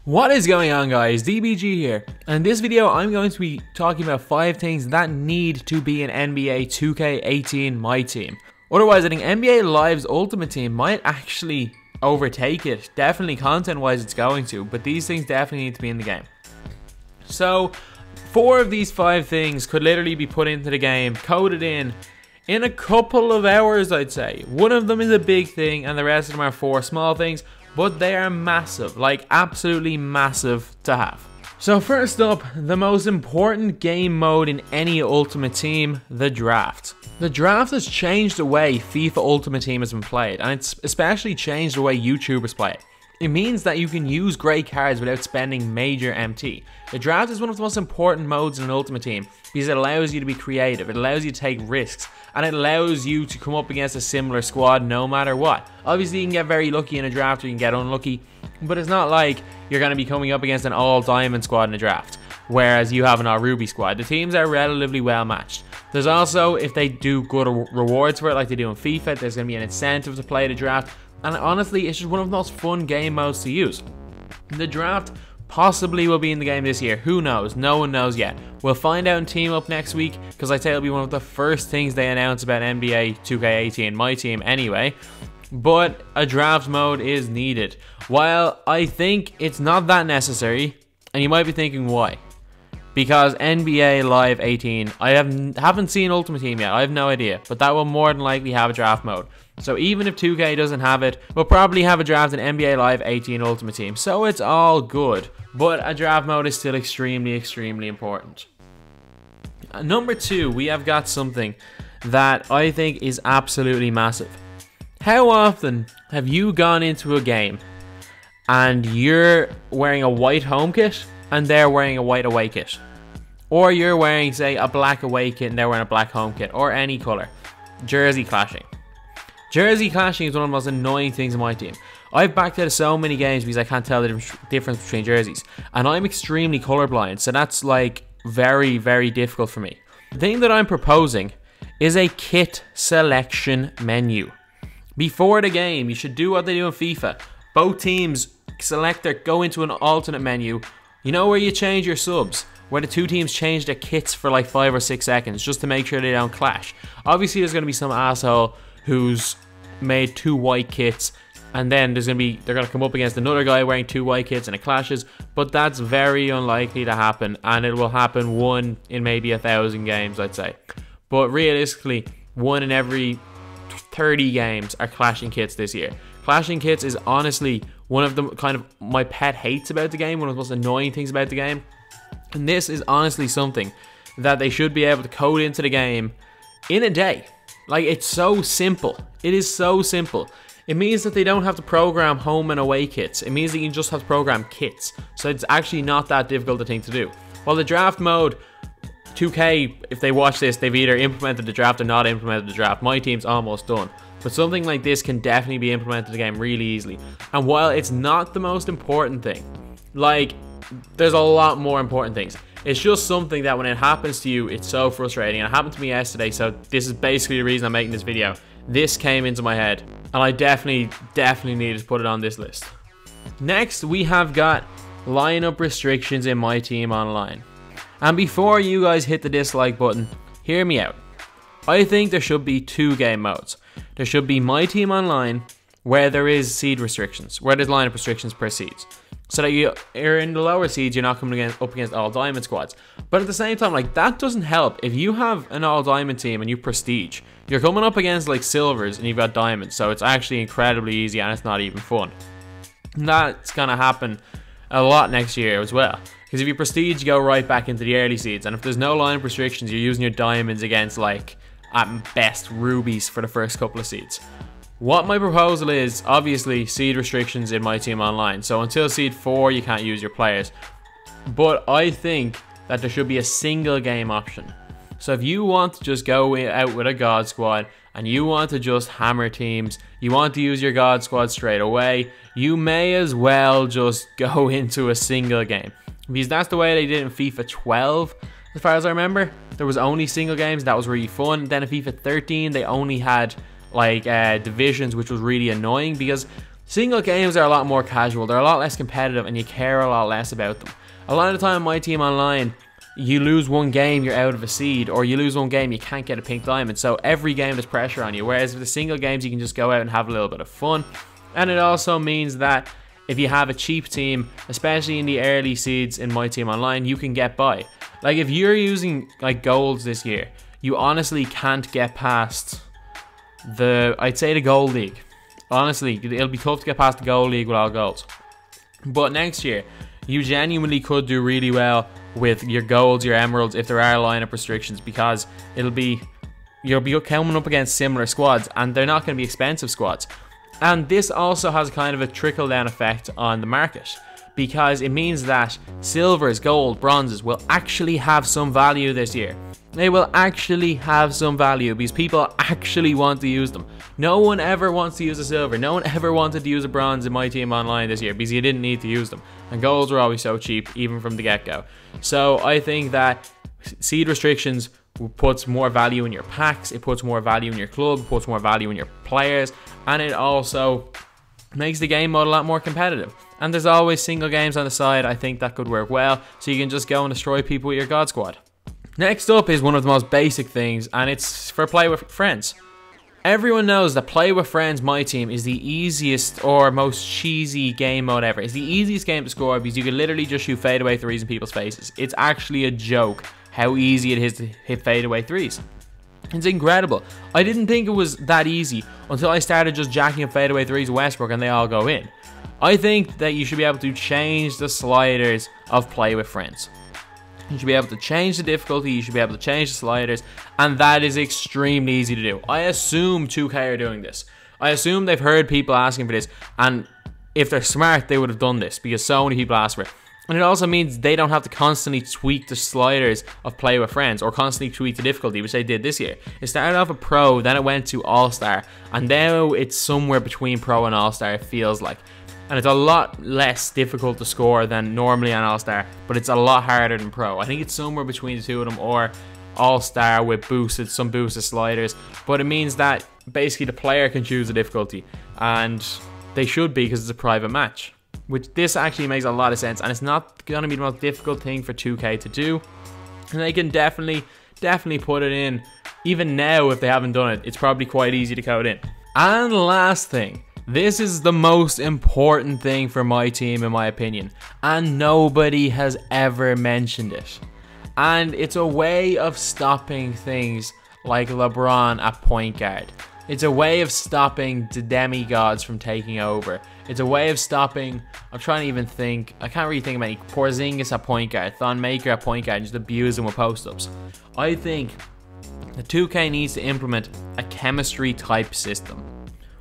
What is going on, guys? DBG here, and in this video I'm going to be talking about 5 things that need to be in NBA 2K18 MyTEAM. Otherwise, I think NBA Live's Ultimate Team might actually overtake it. Definitely content wise it's going to, but these things definitely need to be in the game. So 4 of these 5 things could literally be put into the game, coded in a couple of hours, I'd say. One of them is a big thing and the rest of them are 4 small things, but they are massive, like absolutely massive to have. So first up, the most important game mode in any Ultimate Team, the draft. The draft has changed the way FIFA Ultimate Team has been played, and it's especially changed the way YouTubers play it. It means that you can use great cards without spending major MT. The draft is one of the most important modes in an Ultimate Team because it allows you to be creative, it allows you to take risks, and it allows you to come up against a similar squad no matter what. Obviously you can get very lucky in a draft or you can get unlucky, but it's not like you're going to be coming up against an all diamond squad in a draft, whereas you have an all ruby squad. The teams are relatively well matched. There's also, if they do good rewards for it like they do in FIFA, there's going to be an incentive to play the draft. And honestly, it's just one of the most fun game modes to use. The draft possibly will be in the game this year. Who knows? No one knows yet. We'll find out in Team Up next week, because I'd say it'll be one of the first things they announce about NBA 2K18 MyTEAM anyway. But a draft mode is needed. While I think it's not that necessary, and you might be thinking why. Because NBA Live 18, I haven't seen Ultimate Team yet, I have no idea, but that will more than likely have a draft mode. So even if 2K doesn't have it, we'll probably have a draft in NBA Live 18 Ultimate Team, so it's all good. But a draft mode is still extremely important. Number 2, we have got something that I think is absolutely massive. How often have you gone into a game and you're wearing a white home kit and they're wearing a white away kit? Or you're wearing, say, a black away kit and they're wearing a black home kit, or any color. Jersey clashing. Jersey clashing is one of the most annoying things in my team. I've backed out of so many games because I can't tell the difference between jerseys. And I'm extremely colorblind, so that's like very difficult for me. The thing that I'm proposing is a kit selection menu. Before the game, you should do what they do in FIFA. Both teams go into an alternate menu. You know where you change your subs? Where the 2 teams change their kits for like 5 or 6 seconds just to make sure they don't clash. Obviously there's going to be some asshole who's made 2 white kits, and then they're going to come up against another guy wearing 2 white kits and it clashes, but that's very unlikely to happen, and it will happen 1 in maybe 1,000 games, I'd say. But realistically, 1 in every 30 games are clashing kits this year. Clashing kits is honestly one of the kind of my pet hates about the game, one of the most annoying things about the game. And this is honestly something that they should be able to code into the game in a day. Like, it's so simple. It is so simple. It means that they don't have to program home and away kits. It means that you just have to program kits. So it's actually not that difficult a thing to do. While the draft mode, 2K, if they watch this, they've either implemented the draft or not implemented the draft. My team's almost done. But something like this can definitely be implemented in the game really easily. And while it's not the most important thing, like, there's a lot more important things. It's just something that when it happens to you, it's so frustrating. And it happened to me yesterday, so this is basically the reason I'm making this video. This came into my head, and I definitely needed to put it on this list. Next, we have got lineup restrictions in MyTEAM Online. And before you guys hit the dislike button, hear me out. I think there should be 2 game modes. There should be MyTEAM Online, where there is seed restrictions, where there's lineup restrictions per seeds. So that you're in the lower seeds, you're not coming up against all diamond squads. But at the same time, like, that doesn't help. If you have an all diamond team and you prestige, you're coming up against like silvers and you've got diamonds. So it's actually incredibly easy and it's not even fun. And that's gonna happen a lot next year as well. Because if you prestige, you go right back into the early seeds. And if there's no lineup restrictions, you're using your diamonds against, like, at best, rubies for the first couple of seeds. What my proposal is, obviously, seed restrictions in MyTEAM Online. So until seed 4, you can't use your players. But I think that there should be a single game option. So if you want to just go out with a God squad and you want to just hammer teams, you want to use your God squad straight away, you may as well just go into a single game. Because that's the way they did in FIFA 12, as far as I remember. There was only single games, that was really fun. Then in FIFA 13, they only had like divisions, which was really annoying because Single games are a lot more casual, they're a lot less competitive, and you care a lot less about them. A lot of the time, my team online, you lose one game, you're out of a seed, or you lose one game, you can't get a pink diamond. So every game there's pressure on you. Whereas with the single games, you can just go out and have a little bit of fun. And it also means that if you have a cheap team, especially in the early seeds in my team online, you can get by. Like if you're using like golds this year, you honestly can't get past I'd say the gold league. Honestly, it'll be tough to get past the gold league with all golds. But next year, you genuinely could do really well with your golds, your emeralds, if there are lineup restrictions, because you'll be coming up against similar squads, and they're not going to be expensive squads. And this also has kind of a trickle-down effect on the market, because it means that silvers, gold, bronzes will actually have some value this year. They will actually have some value because people actually want to use them. No one ever wants to use a silver. No one ever wanted to use a bronze in my team online this year because you didn't need to use them. And golds were always so cheap, even from the get-go. So I think that seed restrictions puts more value in your packs, it puts more value in your club, puts more value in your players, and it also makes the game mode a lot more competitive. And there's always single games on the side. I think that could work well, so you can just go and destroy people with your God Squad. Next up is one of the most basic things, and it's for play with friends. Everyone knows that play with friends, my team, is the easiest or most cheesy game mode ever. It's the easiest game to score because you can literally just shoot fadeaway threes in people's faces. It's actually a joke how easy it is to hit fadeaway threes. It's incredible. I didn't think it was that easy until I started just jacking up fadeaway threes with Westbrook and they all go in. I think that you should be able to change the sliders of play with friends. You should be able to change the difficulty, you should be able to change the sliders, and that is extremely easy to do. I assume 2K are doing this. I assume they've heard people asking for this, and if they're smart, they would have done this, because so many people ask for it. And it also means they don't have to constantly tweak the sliders of play with friends, or constantly tweak the difficulty, which they did this year. It started off at Pro, then it went to All-Star, and now it's somewhere between Pro and All-Star, it feels like. And it's a lot less difficult to score than normally on All-Star, but it's a lot harder than Pro. I think it's somewhere between the two of them, or All-Star with some boosted sliders. But it means that basically the player can choose the difficulty, and they should be because it's a private match. Which this actually makes a lot of sense, and it's not going to be the most difficult thing for 2K to do. And they can definitely put it in. Even now, if they haven't done it, it's probably quite easy to code in. And last thing. This is the most important thing for my team, in my opinion, and nobody has ever mentioned it. And it's a way of stopping things like LeBron at point guard. It's a way of stopping the demigods from taking over. It's a way of stopping, I'm trying to even think, I can't really think of any, Porzingis at point guard, Thon Maker at point guard, and just abuse them with post-ups. I think the 2K needs to implement a chemistry type system.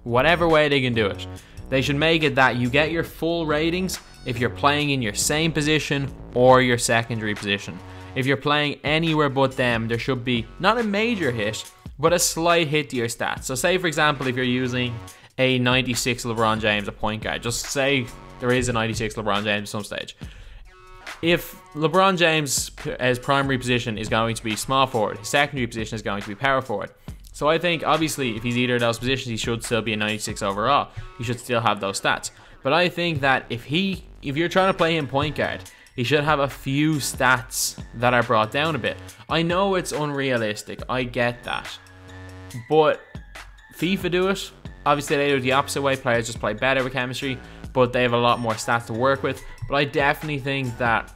Whatever way they can do it. They should make it that you get your full ratings if you're playing in your same position or your secondary position. If you're playing anywhere but them, there should be not a major hit, but a slight hit to your stats. So say for example, if you're using a 96 LeBron James at point guard, just say there is a 96 LeBron James at some stage. If LeBron James' his primary position is going to be small forward, his secondary position is going to be power forward. So I think, obviously, if he's either of those positions, he should still be a 96 overall. He should still have those stats. But I think that if you're trying to play him point guard, he should have a few stats that are brought down a bit. I know it's unrealistic. I get that. But FIFA do it. Obviously, they do it the opposite way. Players just play better with chemistry, but they have a lot more stats to work with. But I definitely think that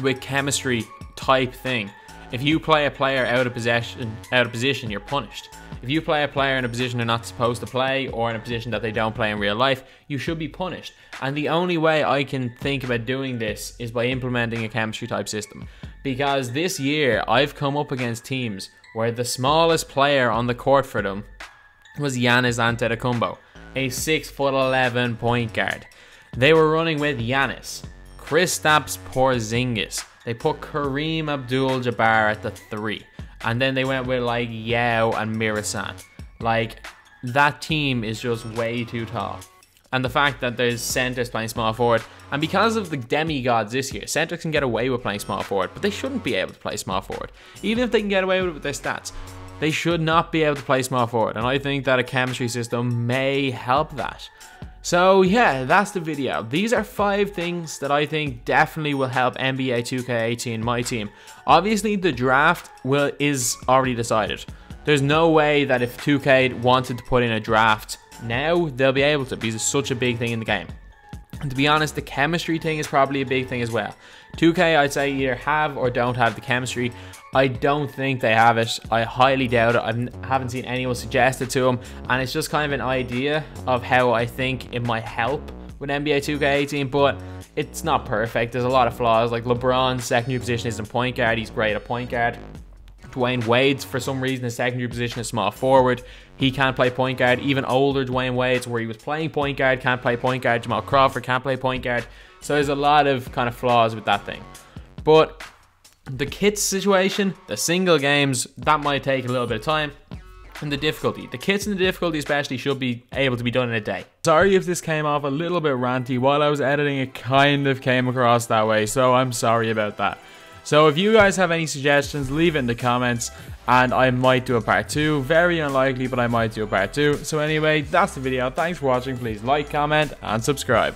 with chemistry type thing, if you play a player out of position, you're punished. If you play a player in a position they're not supposed to play, or in a position that they don't play in real life, you should be punished. And the only way I can think about doing this is by implementing a chemistry type system. Because this year, I've come up against teams where the smallest player on the court for them was Giannis Antetokounmpo, a 6'11" point guard. They were running with Giannis, Kristaps Porzingis. They put Kareem Abdul-Jabbar at the 3. And then they went with like Yao and Mirasan. Like, that team is just way too tall. And the fact that there's centers playing small forward, and because of the demigods this year, centers can get away with playing small forward, but they shouldn't be able to play small forward. Even if they can get away with it with their stats, they should not be able to play small forward. And I think that a chemistry system may help that. So yeah, that's the video. These are 5 things that I think definitely will help NBA 2K18 MyTEAM. Obviously the draft is already decided. There's no way that if 2K wanted to put in a draft now, they'll be able to, because it's such a big thing in the game. And to be honest, the chemistry thing is probably a big thing as well. 2K, I'd say, either have or don't have the chemistry. I don't think they have it. I highly doubt it. I haven't seen anyone suggest it to them. And it's just kind of an idea of how I think it might help with NBA 2K18, but it's not perfect. There's a lot of flaws. Like LeBron's secondary position isn't point guard. He's great at point guard. Dwayne Wade's, for some reason, his secondary position is small forward. He can't play point guard. Even older Dwayne Wade's, where he was playing point guard, can't play point guard. Jamal Crawford can't play point guard. So there's a lot of kind of flaws with that thing. But the kits situation, the single games, that might take a little bit of time. And the difficulty. The kits and the difficulty especially should be able to be done in a day. Sorry if this came off a little bit ranty. While I was editing, it kind of came across that way. So I'm sorry about that. So if you guys have any suggestions, leave it in the comments, and I might do a part 2. Very unlikely, but I might do a part 2. So anyway, that's the video. Thanks for watching. Please like, comment, and subscribe.